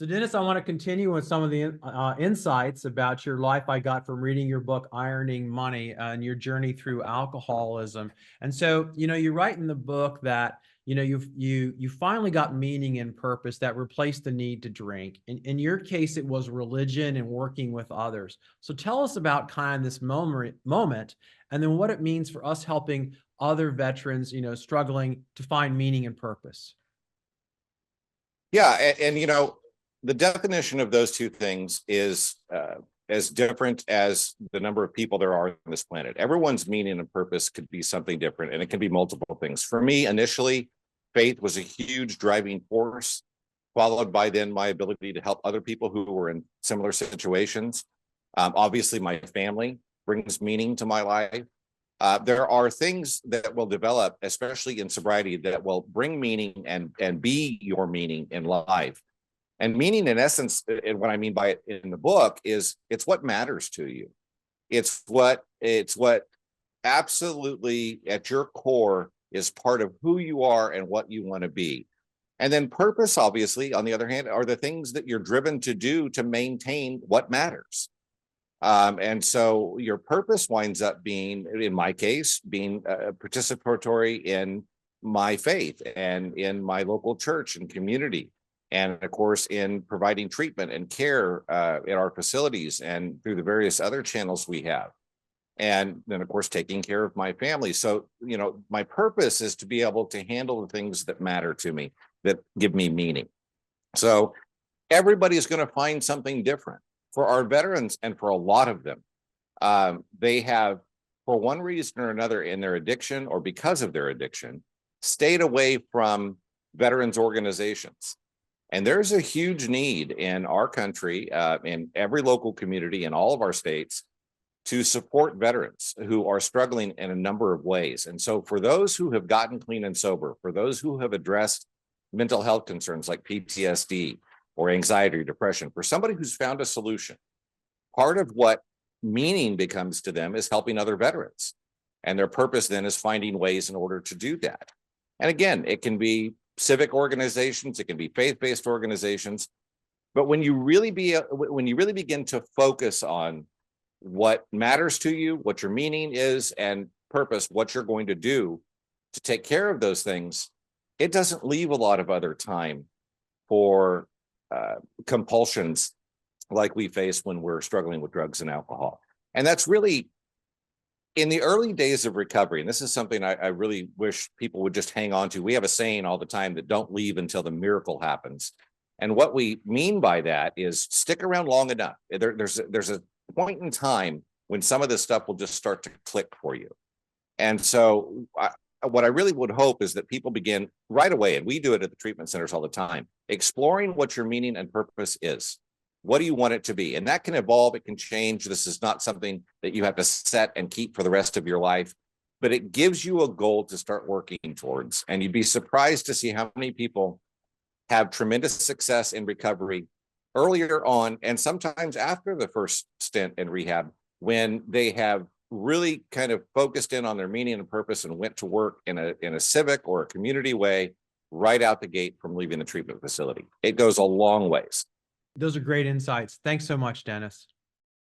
So Dennis, I want to continue with some of the insights about your life I got from reading your book, Ironing Money, and your journey through alcoholism. And so, you write in the book that, you finally got meaning and purpose that replaced the need to drink. In your case, it was religion and working with others. So tell us about kind of this moment, and then what it means for us helping other veterans, struggling to find meaning and purpose. Yeah, and the definition of those two things is as different as the number of people there are on this planet. Everyone's meaning and purpose could be something different, and it can be multiple things. For me, initially, faith was a huge driving force, followed by then my ability to help other people who were in similar situations. Obviously, my family brings meaning to my life. There are things that will develop, especially in sobriety, that will bring meaning and be your meaning in life. And meaning, in essence, and what I mean by it in the book, is it's what matters to you. It's what absolutely at your core is part of who you are and what you want to be. And then purpose, obviously, on the other hand, are the things that you're driven to do to maintain what matters. And so your purpose winds up being, in my case, being participatory in my faith and in my local church and community. And of course, in providing treatment and care in our facilities and through the various other channels we have. And then, of course, taking care of my family. So, my purpose is to be able to handle the things that matter to me, that give me meaning. So everybody's going to find something different. For our veterans, and for a lot of them, they have, for one reason or another, in their addiction or because of their addiction, stayed away from veterans organizations. And there's a huge need in our country, in every local community, in all of our states, to support veterans who are struggling in a number of ways. And so for those who have gotten clean and sober, for those who have addressed mental health concerns like PTSD or anxiety or depression, for somebody who's found a solution, part of what meaning becomes to them is helping other veterans. And their purpose then is finding ways in order to do that. And again, it can be civic organizations, it can be faith-based organizations. But when you really begin to focus on what matters to you, what your meaning is, and purpose, what you're going to do to take care of those things, it doesn't leave a lot of other time for compulsions like we face when we're struggling with drugs and alcohol. And that's really, in the early days of recovery, and this is something I really wish people would just hang on to. We have a saying all the time that don't leave until the miracle happens. And what we mean by that is stick around long enough. There's a point in time when some of this stuff will just start to click for you. And so what I really would hope is that people begin right away, and we do it at the treatment centers all the time, exploring what your meaning and purpose is. What do you want it to be? And that can evolve, it can change. This is not something that you have to set and keep for the rest of your life, but it gives you a goal to start working towards. And you'd be surprised to see how many people have tremendous success in recovery earlier on, and sometimes after the first stint in rehab, when they have really kind of focused in on their meaning and purpose and went to work in a civic or a community way right out the gate from leaving the treatment facility. It goes a long ways. Those are great insights. Thanks so much, Dennis.